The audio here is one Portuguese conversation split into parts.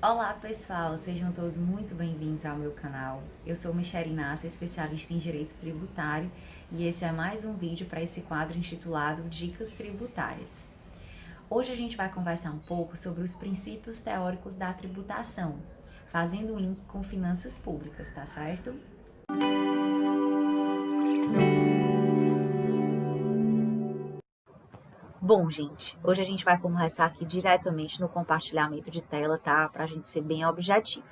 Olá pessoal, sejam todos muito bem-vindos ao meu canal. Eu sou Michelle Inácia, especialista em Direito Tributário, e esse é mais um vídeo para esse quadro intitulado Dicas Tributárias. Hoje a gente vai conversar um pouco sobre os princípios teóricos da tributação, fazendo um link com finanças públicas, tá certo? Bom, gente, hoje a gente vai conversar aqui diretamente no compartilhamento de tela, tá? Para a gente ser bem objetivo.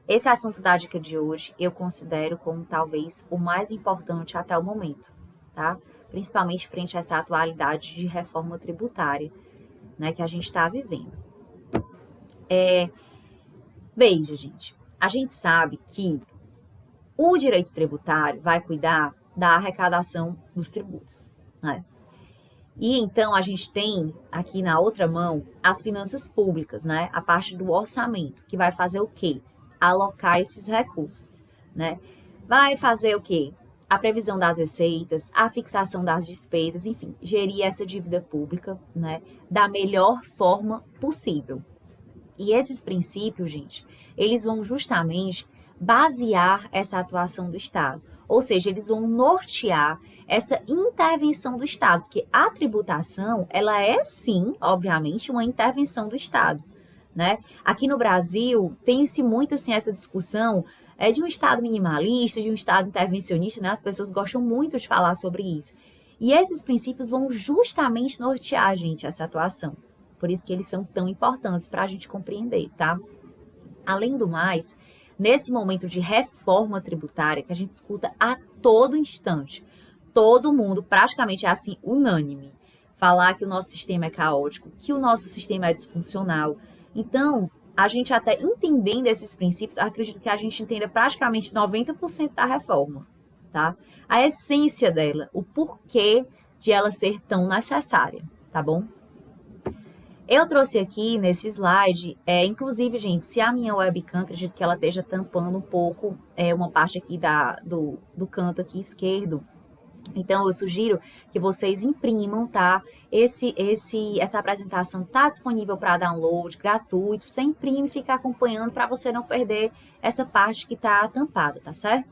Esse assunto da dica de hoje eu considero como talvez o mais importante até o momento, tá? Principalmente frente a essa atualidade de reforma tributária, né, que a gente está vivendo. Veja, gente, a gente sabe que o direito tributário vai cuidar da arrecadação dos tributos, né? E então a gente tem aqui na outra mão as finanças públicas, né? A parte do orçamento, que vai fazer o quê? Alocar esses recursos, né? Vai fazer o quê? A previsão das receitas, a fixação das despesas, enfim, gerir essa dívida pública, né, da melhor forma possível. E esses princípios, gente, eles vão justamente basear essa atuação do Estado. Ou seja, eles vão nortear essa intervenção do Estado, porque a tributação, ela é sim, obviamente, uma intervenção do Estado, né? Aqui no Brasil, tem-se muito assim essa discussão de um Estado minimalista, de um Estado intervencionista, né? As pessoas gostam muito de falar sobre isso. E esses princípios vão justamente nortear, gente, essa atuação. Por isso que eles são tão importantes para a gente compreender, tá? Além do mais, nesse momento de reforma tributária que a gente escuta a todo instante, todo mundo praticamente é assim unânime, falar que o nosso sistema é caótico, que o nosso sistema é disfuncional. Então, a gente até entendendo esses princípios, acredito que a gente entenda praticamente 90% da reforma, tá? A essência dela, o porquê de ela ser tão necessária, tá bom? Eu trouxe aqui nesse slide, inclusive, gente, se a minha webcam, acredito que ela esteja tampando um pouco uma parte aqui do canto aqui esquerdo. Então, eu sugiro que vocês imprimam, tá? Essa apresentação tá disponível para download, gratuito. Você imprime e fica acompanhando para você não perder essa parte que tá tampada, tá certo?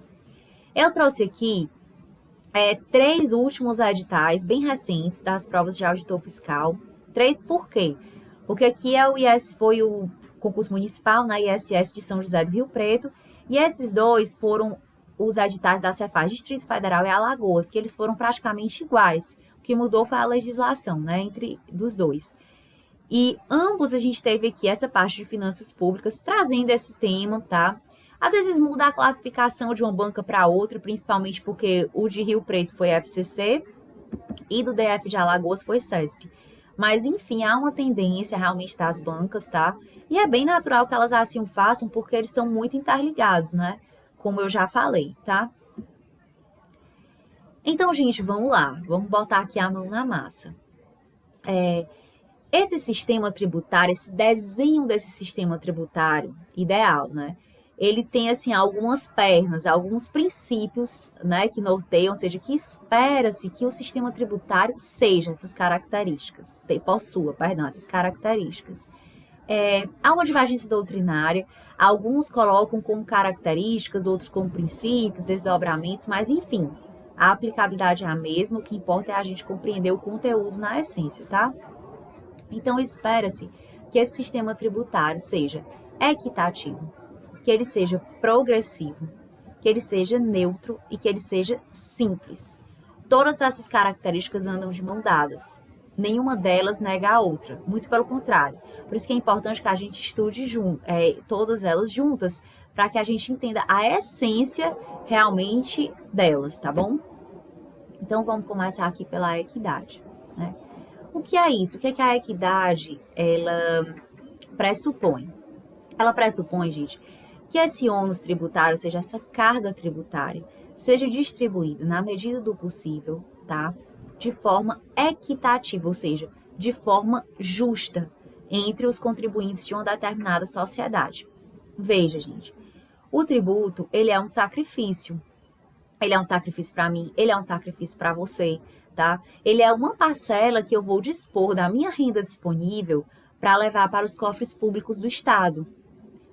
Eu trouxe aqui 3 últimos editais bem recentes das provas de auditor fiscal. 3 por quê? Porque aqui foi o concurso municipal na ISS de São José do Rio Preto, e esses dois foram os editais da Cefaz, Distrito Federal e Alagoas, que eles foram praticamente iguais. O que mudou foi a legislação, né, entre dos dois. E ambos a gente teve aqui essa parte de finanças públicas trazendo esse tema, tá? Às vezes muda a classificação de uma banca para outra, principalmente porque o de Rio Preto foi FCC e do DF de Alagoas foi CESP. Mas, enfim, há uma tendência realmente das bancas, tá? E é bem natural que elas assim façam, porque eles são muito interligados, né? Como eu já falei, tá? Então, gente, vamos lá. Vamos botar aqui a mão na massa. Esse sistema tributário, esse desenho desse sistema tributário ideal, né? Ele tem, assim, algumas pernas, alguns princípios, né, que norteiam, ou seja, que espera-se que o sistema tributário seja essas características, possua, perdão, essas características. Há uma divergência doutrinária, alguns colocam como características, outros como princípios, desdobramentos, mas, enfim, a aplicabilidade é a mesma, o que importa é a gente compreender o conteúdo na essência, tá? Então, espera-se que esse sistema tributário seja equitativo, que ele seja progressivo, que ele seja neutro e que ele seja simples. Todas essas características andam de mão dadas. Nenhuma delas nega a outra, muito pelo contrário. Por isso que é importante que a gente estude todas elas juntas, para que a gente entenda a essência realmente delas, tá bom? Então, vamos começar aqui pela equidade, né? O que é isso? O que é que a equidade ela pressupõe? Ela pressupõe, gente, que esse ônus tributário, ou seja, essa carga tributária, seja distribuída na medida do possível, tá? De forma equitativa, ou seja, de forma justa entre os contribuintes de uma determinada sociedade. Veja, gente, o tributo, ele é um sacrifício. Ele é um sacrifício para mim, ele é um sacrifício para você, tá? Ele é uma parcela que eu vou dispor da minha renda disponível para levar para os cofres públicos do Estado.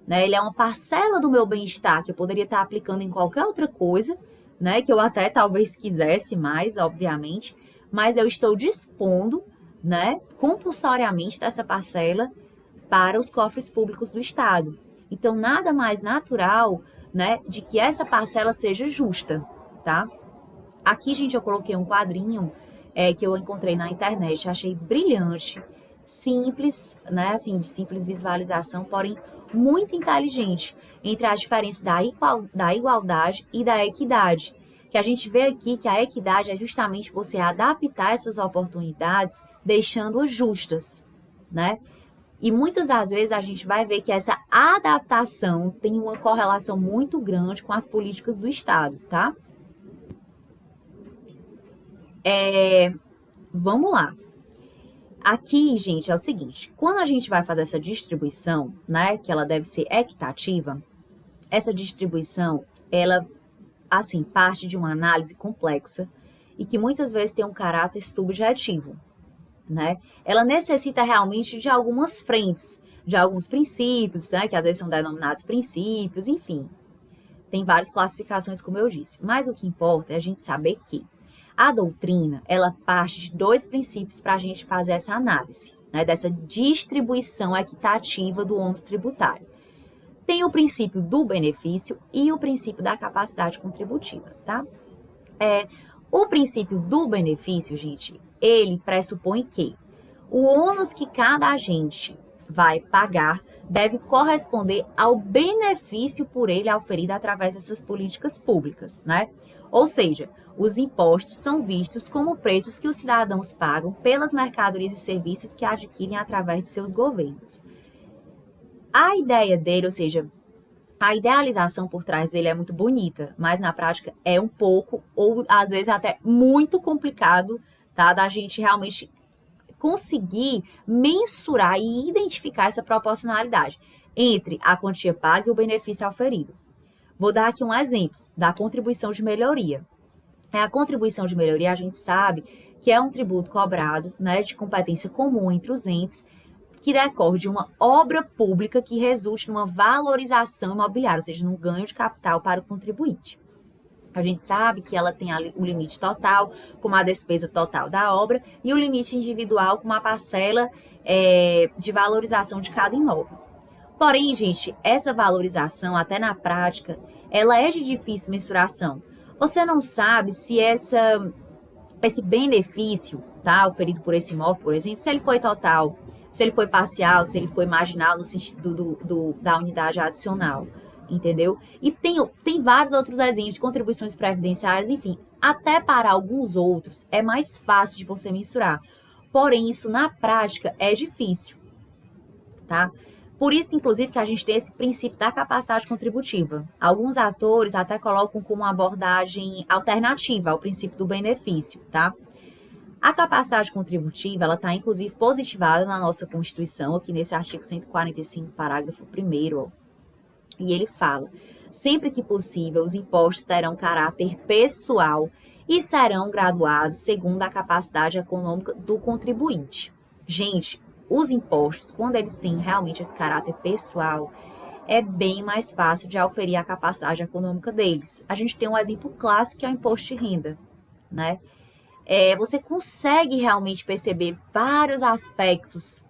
né? Ele é uma parcela do meu bem-estar que eu poderia estar aplicando em qualquer outra coisa, né? Que eu até talvez quisesse mais, obviamente, mas eu estou dispondo, né, compulsoriamente dessa parcela para os cofres públicos do Estado. Então, nada mais natural, né, de que essa parcela seja justa, tá? Aqui, gente, eu coloquei um quadrinho que eu encontrei na internet, achei brilhante, simples, né, assim, de simples visualização, porém muito inteligente, entre as diferenças da igualdade e da equidade. Que a gente vê aqui que a equidade é justamente você adaptar essas oportunidades, deixando-as justas, né? E muitas das vezes a gente vai ver que essa adaptação tem uma correlação muito grande com as políticas do Estado, tá? Vamos lá. Aqui, gente, é o seguinte, quando a gente vai fazer essa distribuição, né, que ela deve ser equitativa, essa distribuição, ela, assim, parte de uma análise complexa e que muitas vezes tem um caráter subjetivo, né? Ela necessita realmente de algumas frentes, de alguns princípios, né, que às vezes são denominados princípios, enfim. Tem várias classificações, como eu disse, mas o que importa é a gente saber que a doutrina, ela parte de dois princípios para a gente fazer essa análise, né, dessa distribuição equitativa do ônus tributário. Tem o princípio do benefício e o princípio da capacidade contributiva, tá? O princípio do benefício, gente, ele pressupõe que o ônus que cada agente vai pagar deve corresponder ao benefício por ele auferido através dessas políticas públicas, né? Ou seja, os impostos são vistos como preços que os cidadãos pagam pelas mercadorias e serviços que adquirem através de seus governos. A ideia dele, ou seja, a idealização por trás dele é muito bonita, mas na prática é um pouco, ou às vezes até muito complicado, tá? Da gente realmente conseguir mensurar e identificar essa proporcionalidade entre a quantia paga e o benefício auferido. Vou dar aqui um exemplo da contribuição de melhoria. A contribuição de melhoria, a gente sabe que é um tributo cobrado, né, de competência comum entre os entes, que decorre de uma obra pública que resulte numa valorização imobiliária, ou seja, num ganho de capital para o contribuinte. A gente sabe que ela tem o limite total, como a despesa total da obra, e o limite individual, como a parcela de valorização de cada imóvel. Porém, gente, essa valorização, até na prática, ela é de difícil mensuração. Você não sabe se esse benefício, tá, oferido por esse imóvel, por exemplo, se ele foi total, se ele foi parcial, se ele foi marginal no sentido da unidade adicional, entendeu? E tem vários outros exemplos de contribuições previdenciárias, enfim, até para alguns outros é mais fácil de você mensurar. Porém, isso na prática é difícil, tá? Por isso, inclusive, que a gente tem esse princípio da capacidade contributiva. Alguns atores até colocam como uma abordagem alternativa ao princípio do benefício, tá? A capacidade contributiva, ela está, inclusive, positivada na nossa Constituição, aqui nesse artigo 145, parágrafo 1º, e ele fala, sempre que possível, os impostos terão caráter pessoal e serão graduados segundo a capacidade econômica do contribuinte. Gente, os impostos, quando eles têm realmente esse caráter pessoal, é bem mais fácil de auferir a capacidade econômica deles. A gente tem um exemplo clássico que é o imposto de renda, né? Você consegue realmente perceber vários aspectos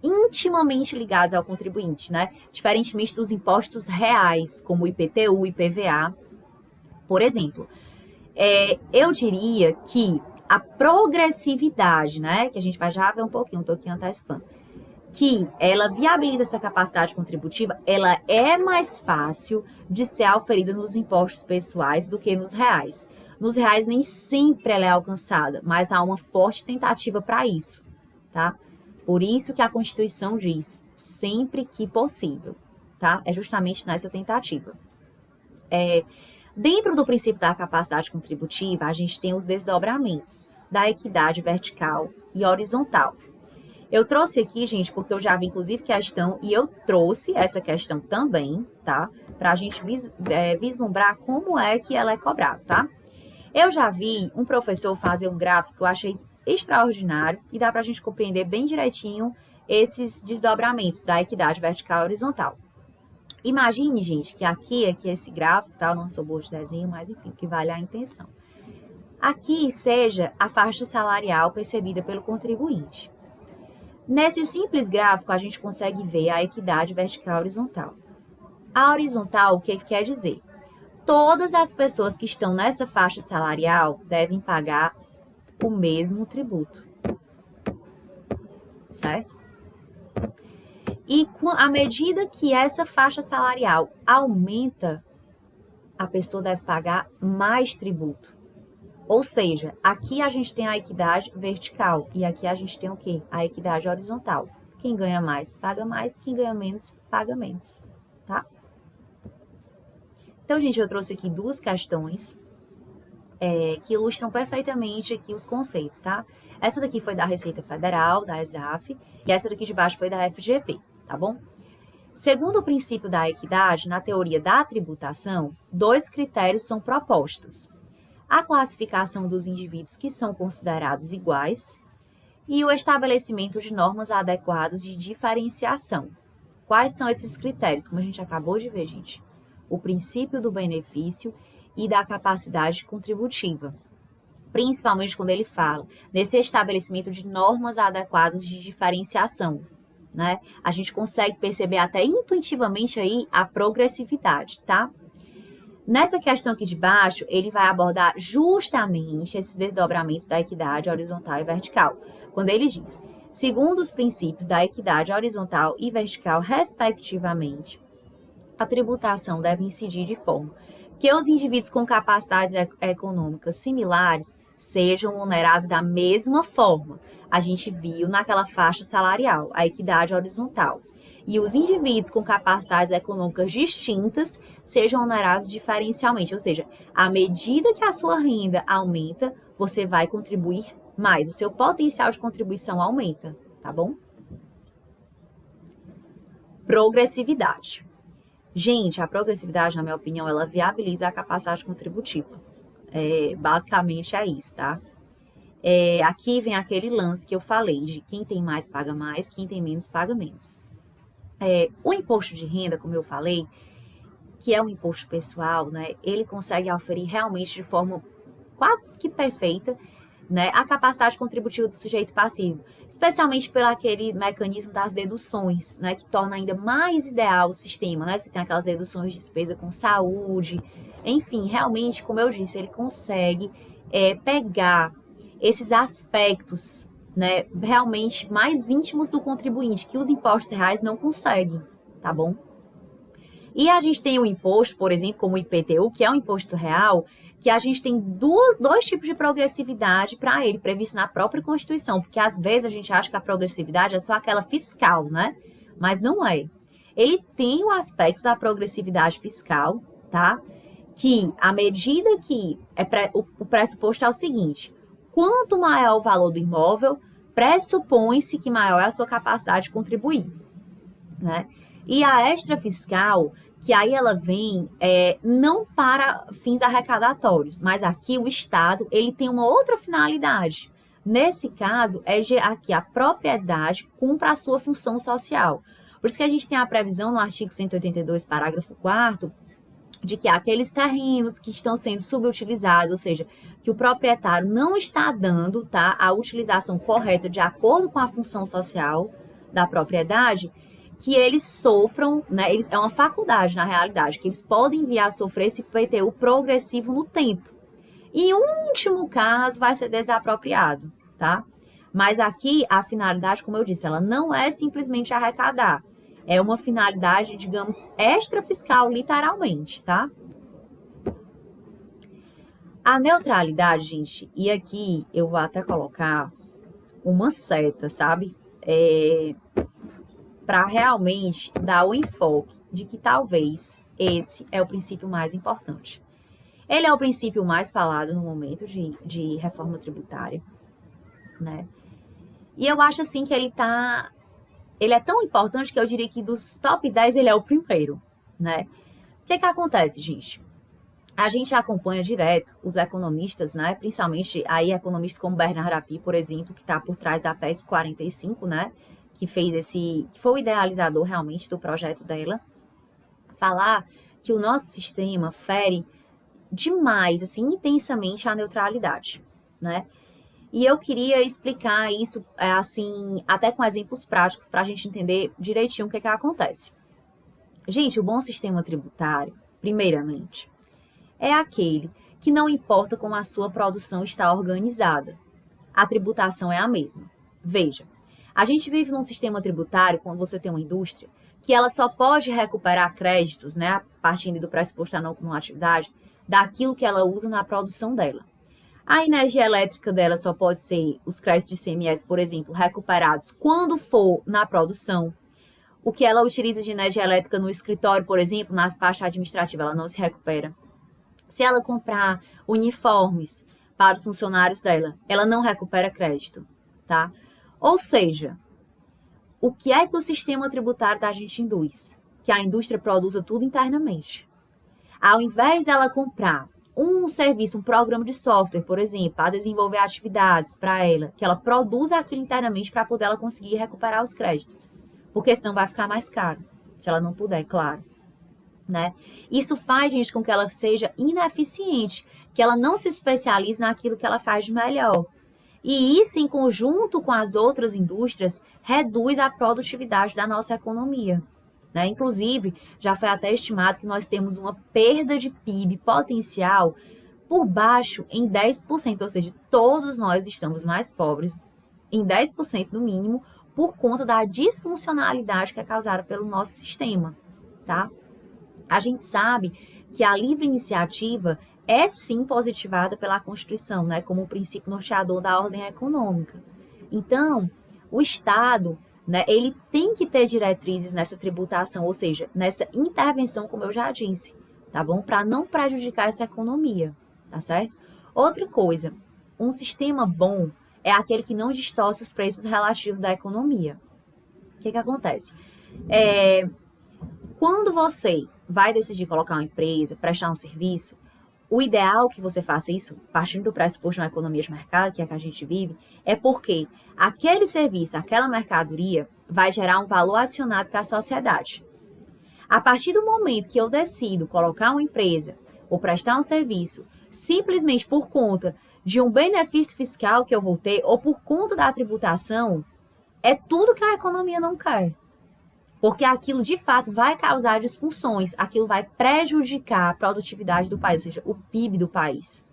intimamente ligados ao contribuinte, né? Diferentemente dos impostos reais, como o IPTU, o IPVA, por exemplo. Eu diria que a progressividade, né? Que a gente vai já ver um pouquinho, estou aqui antecipando, que ela viabiliza essa capacidade contributiva, ela é mais fácil de ser auferida nos impostos pessoais do que nos reais. Nos reais nem sempre ela é alcançada, mas há uma forte tentativa para isso, tá? Por isso que a Constituição diz, sempre que possível, tá? É justamente nessa tentativa. Dentro do princípio da capacidade contributiva, a gente tem os desdobramentos da equidade vertical e horizontal. Eu trouxe aqui, gente, porque eu já vi, inclusive, questão, e eu trouxe essa questão também, tá? Para a gente vislumbrar como é que ela é cobrada, tá? Eu já vi um professor fazer um gráfico que eu achei extraordinário e dá para a gente compreender bem direitinho esses desdobramentos da equidade vertical e horizontal. Imagine, gente, que aqui esse gráfico, tá? Eu não sou boa de desenho, mas enfim, o que vale é a intenção. Aqui seja a faixa salarial percebida pelo contribuinte. Nesse simples gráfico, a gente consegue ver a equidade vertical e horizontal. A horizontal, o que quer dizer? Todas as pessoas que estão nessa faixa salarial devem pagar o mesmo tributo, certo? E à medida que essa faixa salarial aumenta, a pessoa deve pagar mais tributo. Ou seja, aqui a gente tem a equidade vertical e aqui a gente tem o quê? A equidade horizontal. Quem ganha mais, paga mais. Quem ganha menos, paga menos, tá? Então, gente, eu trouxe aqui duas questões que ilustram perfeitamente aqui os conceitos, tá? Essa daqui foi da Receita Federal, da ESAF, e essa daqui de baixo foi da FGV, tá bom? Segundo o princípio da equidade, na teoria da tributação, 2 critérios são propostos: a classificação dos indivíduos que são considerados iguais e o estabelecimento de normas adequadas de diferenciação. Quais são esses critérios? Como a gente acabou de ver, gente, o princípio do benefício e da capacidade contributiva, principalmente quando ele fala nesse estabelecimento de normas adequadas de diferenciação, né? A gente consegue perceber até intuitivamente aí a progressividade, tá? Nessa questão aqui de baixo, ele vai abordar justamente esses desdobramentos da equidade horizontal e vertical. Quando ele diz, segundo os princípios da equidade horizontal e vertical, respectivamente, a tributação deve incidir de forma que os indivíduos com capacidades econômicas similares sejam onerados da mesma forma. A gente viu naquela faixa salarial, a equidade horizontal. E os indivíduos com capacidades econômicas distintas sejam onerados diferencialmente, ou seja, à medida que a sua renda aumenta, você vai contribuir mais, o seu potencial de contribuição aumenta, tá bom? Progressividade. Gente, a progressividade, na minha opinião, ela viabiliza a capacidade contributiva. Basicamente é isso, tá? Aqui vem aquele lance que eu falei, de quem tem mais paga mais, quem tem menos paga menos. O imposto de renda, como eu falei, que é um imposto pessoal, né? Ele consegue oferir realmente de forma quase que perfeita, né, a capacidade contributiva do sujeito passivo, especialmente pelo aquele mecanismo das deduções, né, que torna ainda mais ideal o sistema, né? Você tem aquelas deduções de despesa com saúde, enfim, realmente, como eu disse, ele consegue pegar esses aspectos, né, realmente mais íntimos do contribuinte, que os impostos reais não conseguem, tá bom? E a gente tem o imposto, por exemplo, como o IPTU, que é um imposto real, que a gente tem dois tipos de progressividade para ele, previsto na própria Constituição, porque às vezes a gente acha que a progressividade é só aquela fiscal, né? Mas não é. Ele tem o aspecto da progressividade fiscal, tá? Que à medida que o pressuposto é o seguinte: quanto maior o valor do imóvel, pressupõe-se que maior é a sua capacidade de contribuir, né? E a extra fiscal, que aí ela vem não para fins arrecadatórios, mas aqui o Estado ele tem uma outra finalidade. Nesse caso, é de que a propriedade cumpra a sua função social. Por isso que a gente tem a previsão no artigo 182, parágrafo 4º, de que aqueles terrenos que estão sendo subutilizados, ou seja, que o proprietário não está dando, tá, a utilização correta de acordo com a função social da propriedade, que eles sofram, né, é uma faculdade na realidade, que eles podem vir a sofrer esse IPTU progressivo no tempo. E em último caso, vai ser desapropriado, tá? Mas aqui, a finalidade, como eu disse, ela não é simplesmente arrecadar. É uma finalidade, digamos, extrafiscal, literalmente, tá? A neutralidade, gente, e aqui eu vou até colocar uma seta, sabe? Para realmente dar o enfoque de que talvez esse é o princípio mais importante. Ele é o princípio mais falado no momento de reforma tributária, né? E eu acho assim que ele é tão importante que eu diria que dos top 10 ele é o primeiro, né? O que acontece, gente? A gente acompanha direto os economistas, né? Principalmente aí economistas como Bernard Api, por exemplo, que está por trás da PEC 45, né? Que foi o idealizador realmente do projeto dela, falar que o nosso sistema fere demais, assim, intensamente a neutralidade, né? E eu queria explicar isso, assim, até com exemplos práticos, para a gente entender direitinho o que acontece. Gente, o bom sistema tributário, primeiramente, é aquele que não importa como a sua produção está organizada, a tributação é a mesma. Veja, a gente vive num sistema tributário, quando você tem uma indústria, que ela só pode recuperar créditos, né, partindo do pressuposto da não cumulatividade, daquilo que ela usa na produção dela. A energia elétrica dela só pode ser, os créditos de ICMS, por exemplo, recuperados quando for na produção. O que ela utiliza de energia elétrica no escritório, por exemplo, nas taxas administrativas, ela não se recupera. Se ela comprar uniformes para os funcionários dela, ela não recupera crédito, tá? Ou seja, o que é que o sistema tributário da gente induz? Que a indústria produza tudo internamente. Ao invés dela comprar um serviço, um programa de software, por exemplo, para desenvolver atividades para ela, que ela produza aquilo internamente para poder ela conseguir recuperar os créditos. Porque senão vai ficar mais caro, se ela não puder, claro. Né? Isso faz, gente, com que ela seja ineficiente, que ela não se especialize naquilo que ela faz de melhor. E isso, em conjunto com as outras indústrias, reduz a produtividade da nossa economia. Né? Inclusive, já foi até estimado que nós temos uma perda de PIB potencial por baixo em 10%, ou seja, todos nós estamos mais pobres em 10% no mínimo por conta da disfuncionalidade que é causada pelo nosso sistema, tá? A gente sabe que a livre iniciativa é sim positivada pela Constituição, né, como o princípio norteador da ordem econômica. Então, o Estado, né, ele tem que ter diretrizes nessa tributação, ou seja, nessa intervenção, como eu já disse, tá bom? Para não prejudicar essa economia, tá certo? Outra coisa, um sistema bom é aquele que não distorce os preços relativos da economia. O que acontece? Quando você vai decidir colocar uma empresa, prestar um serviço, o ideal que você faça isso, partindo do pressuposto de uma economia de mercado, que é a que a gente vive, é porque aquele serviço, aquela mercadoria, vai gerar um valor adicionado para a sociedade. A partir do momento que eu decido colocar uma empresa ou prestar um serviço, simplesmente por conta de um benefício fiscal que eu vou ter, ou por conta da tributação, é tudo que a economia não quer. Porque aquilo, de fato, vai causar disfunções, aquilo vai prejudicar a produtividade do país, ou seja, o PIB do país,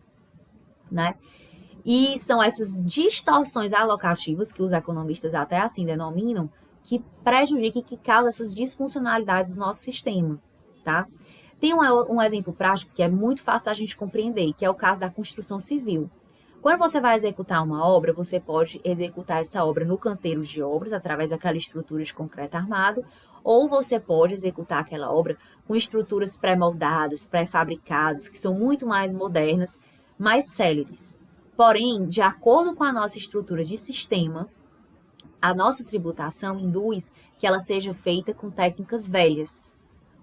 né? E são essas distorções alocativas, que os economistas até assim denominam, que prejudicam e que causam essas disfuncionalidades do nosso sistema, tá? Tem um exemplo prático que é muito fácil a gente compreender, que é o caso da construção civil. Quando você vai executar uma obra, você pode executar essa obra no canteiro de obras, através daquela estrutura de concreto armado, ou você pode executar aquela obra com estruturas pré-moldadas, pré-fabricadas, que são muito mais modernas, mais céleres. Porém, de acordo com a nossa estrutura de sistema, a nossa tributação induz que ela seja feita com técnicas velhas.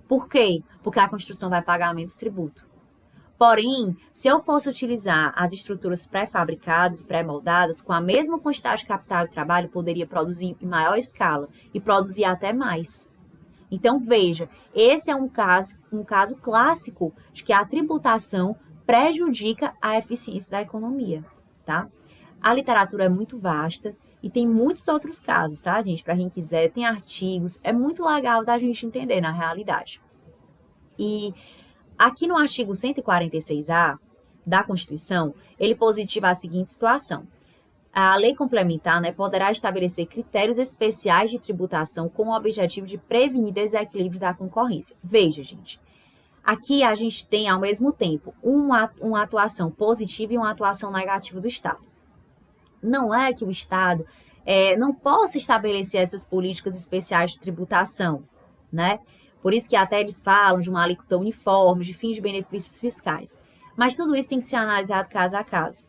Por quê? Porque a construção vai pagar menos tributo. Porém, se eu fosse utilizar as estruturas pré-fabricadas e pré-moldadas, com a mesma quantidade de capital e trabalho, poderia produzir em maior escala e produzir até mais. Então, veja, esse é um caso clássico de que a tributação prejudica a eficiência da economia, tá? A literatura é muito vasta e tem muitos outros casos, tá, gente? Para quem quiser, tem artigos, é muito legal da gente entender na realidade. E aqui no artigo 146A da Constituição, ele positiva a seguinte situação. A lei complementar, né, poderá estabelecer critérios especiais de tributação com o objetivo de prevenir desequilíbrios da concorrência. Veja, gente, aqui a gente tem, ao mesmo tempo, uma atuação positiva e uma atuação negativa do Estado. Não é que o Estado não possa estabelecer essas políticas especiais de tributação, né? Por isso que até eles falam de uma alíquota uniforme, de fins de benefícios fiscais. Mas tudo isso tem que ser analisado caso a caso.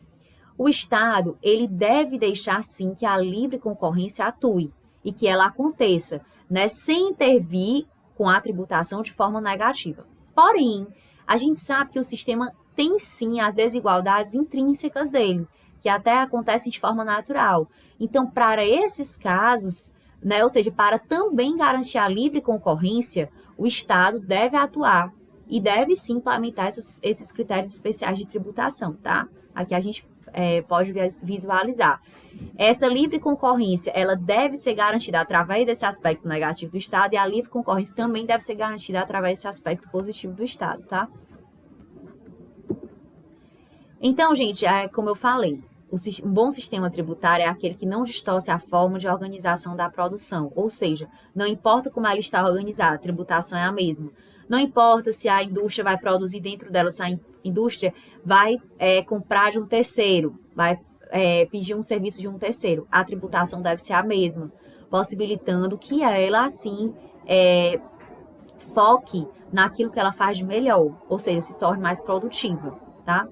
O Estado, ele deve deixar, sim, que a livre concorrência atue e que ela aconteça, né, sem intervir com a tributação de forma negativa. Porém, a gente sabe que o sistema tem, sim, as desigualdades intrínsecas dele, que até acontecem de forma natural. Então, para esses casos, né? Ou seja, para também garantir a livre concorrência, o Estado deve atuar e deve sim implementar esses critérios especiais de tributação, tá? Aqui a gente pode visualizar. Essa livre concorrência, ela deve ser garantida através desse aspecto negativo do Estado e a livre concorrência também deve ser garantida através desse aspecto positivo do Estado, tá? Então, gente, como eu falei, um bom sistema tributário é aquele que não distorce a forma de organização da produção, ou seja, não importa como ela está organizada, a tributação é a mesma. Não importa se a indústria vai produzir dentro dela, se a indústria vai comprar de um terceiro, vai pedir um serviço de um terceiro, a tributação deve ser a mesma, possibilitando que ela, assim, foque naquilo que ela faz de melhor, ou seja, se torne mais produtiva, tá?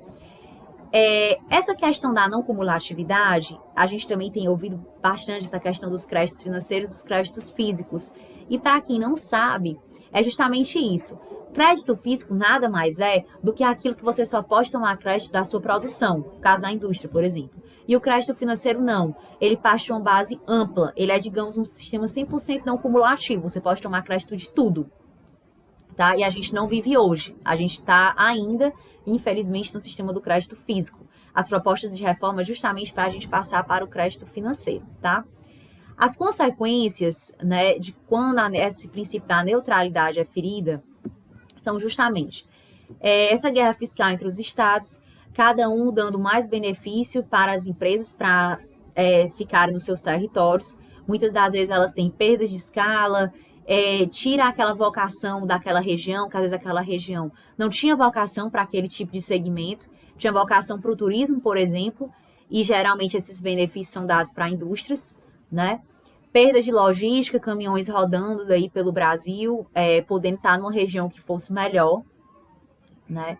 Essa questão da não cumulatividade, a gente também tem ouvido bastante essa questão dos créditos financeiros, dos créditos físicos. E para quem não sabe, é justamente isso. Crédito físico nada mais é do que aquilo que você só pode tomar crédito da sua produção, no caso da indústria, por exemplo. E o crédito financeiro não. Ele parte de uma base ampla. Ele é, digamos, um sistema 100% não cumulativo. Você pode tomar crédito de tudo. Tá? E a gente não vive hoje. A gente está ainda, infelizmente, no sistema do crédito físico. As propostas de reforma justamente para a gente passar para o crédito financeiro, tá? As consequências, né, de quando esse princípio da neutralidade é ferida são justamente essa guerra fiscal entre os estados, cada um dando mais benefício para as empresas para ficarem nos seus territórios. Muitas das vezes elas têm perdas de escala, tira aquela vocação daquela região, que às vezes aquela região não tinha vocação para aquele tipo de segmento, tinha vocação para o turismo, por exemplo, e geralmente esses benefícios são dados para indústrias, né? Perda de logística, caminhões rodando aí pelo Brasil, podendo estar numa região que fosse melhor, né?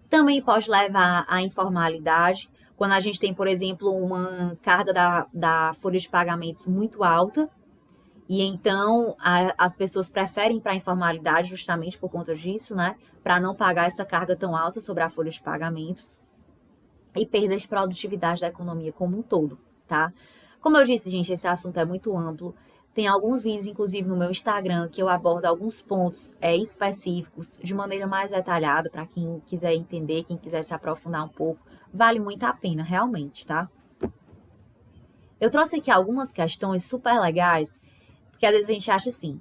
Também pode levar à informalidade, quando a gente tem, por exemplo, uma carga da folha de pagamentos muito alta, e então as pessoas preferem ir para a informalidade justamente por conta disso, né? Para não pagar essa carga tão alta sobre a folha de pagamentos. E perda de produtividade da economia como um todo, tá? Como eu disse, gente, esse assunto é muito amplo. Tem alguns vídeos, inclusive, no meu Instagram, que eu abordo alguns pontos específicos de maneira mais detalhada, para quem quiser entender, quem quiser se aprofundar um pouco. Vale muito a pena, realmente, tá? Eu trouxe aqui algumas questões super legais, porque às vezes a gente acha assim,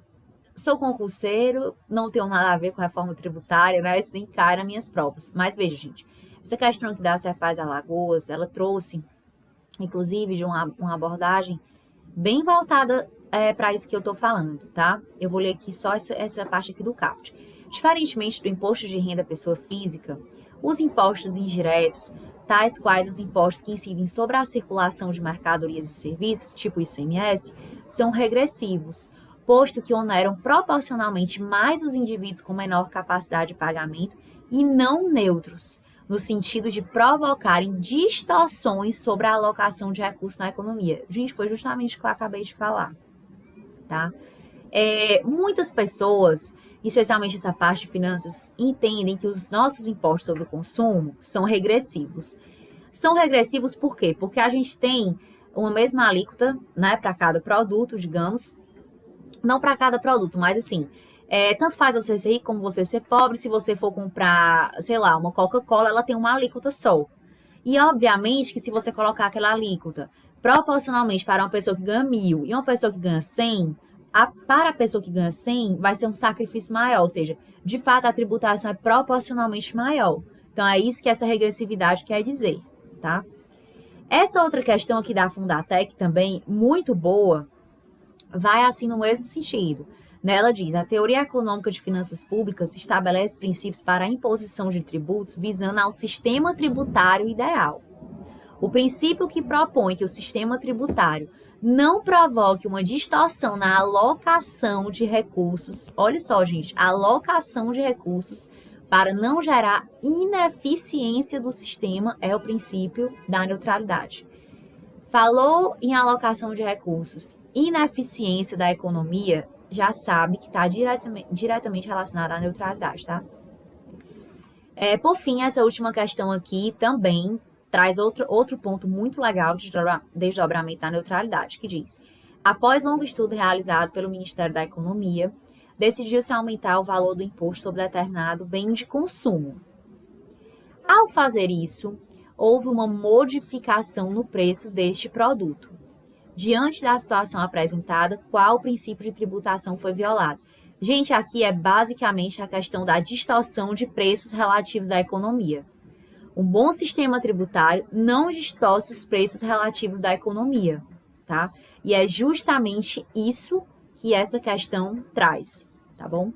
sou concurseiro, não tenho nada a ver com a reforma tributária, né? Isso nem cai nas minhas provas. Mas veja, gente, essa questão aqui da Cefaz Alagoas, ela trouxe, inclusive, de uma abordagem bem voltada para isso que eu estou falando, tá? Eu vou ler aqui só essa parte aqui do caput. Diferentemente do imposto de renda pessoa física, os impostos indiretos, tais quais os impostos que incidem sobre a circulação de mercadorias e serviços, tipo ICMS, são regressivos, posto que oneram proporcionalmente mais os indivíduos com menor capacidade de pagamento e não neutros, no sentido de provocarem distorções sobre a alocação de recursos na economia. Gente, foi justamente o que eu acabei de falar, tá? Muitas pessoas, especialmente essa parte de finanças, entendem que os nossos impostos sobre o consumo são regressivos. São regressivos por quê? Porque a gente tem uma mesma alíquota, né, para cada produto, digamos, não para cada produto, mas assim, tanto faz você ser rico como você ser pobre. Se você for comprar, sei lá, uma Coca-Cola, ela tem uma alíquota só. E obviamente que se você colocar aquela alíquota proporcionalmente para uma pessoa que ganha 1.000 e uma pessoa que ganha 100, para a pessoa que ganha 100 vai ser um sacrifício maior, ou seja, de fato a tributação é proporcionalmente maior. Então é isso que essa regressividade quer dizer, tá? Essa outra questão aqui da Fundatec também, muito boa, vai assim no mesmo sentido. Ela diz, a teoria econômica de finanças públicas estabelece princípios para a imposição de tributos visando ao sistema tributário ideal. O princípio que propõe que o sistema tributário não provoque uma distorção na alocação de recursos, olha só, gente, alocação de recursos para não gerar ineficiência do sistema é o princípio da neutralidade. Falou em alocação de recursos, ineficiência da economia, já sabe que está diretamente relacionada à neutralidade, tá? Por fim, essa última questão aqui também traz outro ponto muito legal de desdobramento da neutralidade, que diz: Após longo estudo realizado pelo Ministério da Economia, decidiu-se aumentar o valor do imposto sobre determinado bem de consumo. Ao fazer isso, houve uma modificação no preço deste produto. Diante da situação apresentada, qual princípio de tributação foi violado? Gente, aqui é basicamente a questão da distorção de preços relativos da economia. Um bom sistema tributário não distorce os preços relativos da economia, tá? E é justamente isso que essa questão traz, tá bom?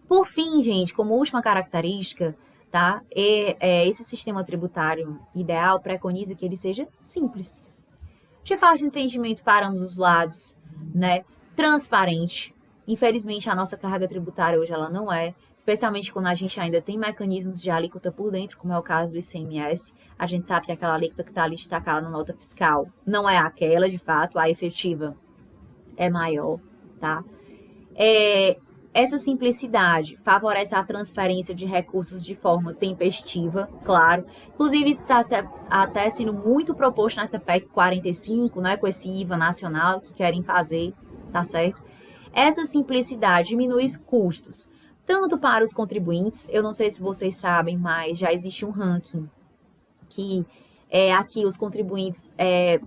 Por fim, gente, como última característica, tá? Esse sistema tributário ideal preconiza que ele seja simples, de fácil entendimento para ambos os lados, né? Transparente. Infelizmente, a nossa carga tributária hoje ela não é, especialmente quando a gente ainda tem mecanismos de alíquota por dentro, como é o caso do ICMS. A gente sabe que aquela alíquota que está ali destacada na nota fiscal não é aquela, de fato, a efetiva é maior, tá? Essa simplicidade favorece a transferência de recursos de forma tempestiva, claro. Inclusive, isso está até sendo muito proposto nessa PEC 45, né, com esse IVA nacional que querem fazer, tá certo? Essa simplicidade diminui os custos, tanto para os contribuintes, eu não sei se vocês sabem, mas já existe um ranking que aqui os contribuintes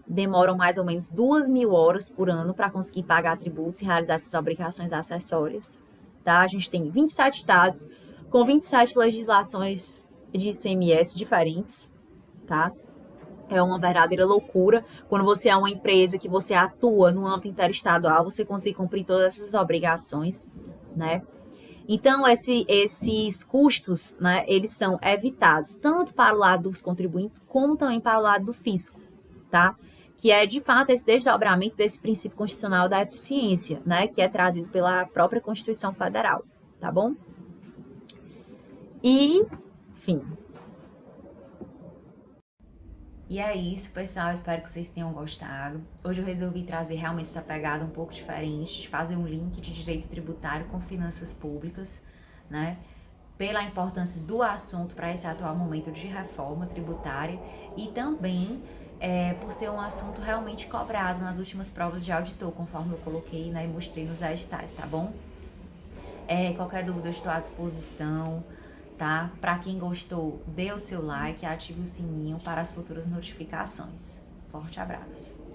demoram mais ou menos 2.000 horas por ano para conseguir pagar tributos e realizar essas obrigações acessórias. Tá? A gente tem 27 estados com 27 legislações de ICMS diferentes, tá? É uma verdadeira loucura. Quando você é uma empresa que você atua no âmbito interestadual, você consegue cumprir todas essas obrigações, né? Então, esses custos, né, eles são evitados tanto para o lado dos contribuintes, como também para o lado do fisco, tá? Que é, de fato, esse desdobramento desse princípio constitucional da eficiência, né, que é trazido pela própria Constituição Federal, tá bom? E, enfim. E é isso, pessoal. Espero que vocês tenham gostado. Hoje eu resolvi trazer realmente essa pegada um pouco diferente, de fazer um link de direito tributário com finanças públicas, né? Pela importância do assunto para esse atual momento de reforma tributária e também por ser um assunto realmente cobrado nas últimas provas de auditor, conforme eu coloquei, né, e mostrei nos editais, tá bom? Qualquer dúvida eu estou à disposição, tá? Para quem gostou, dê o seu like, ative o sininho para as futuras notificações. Forte abraço!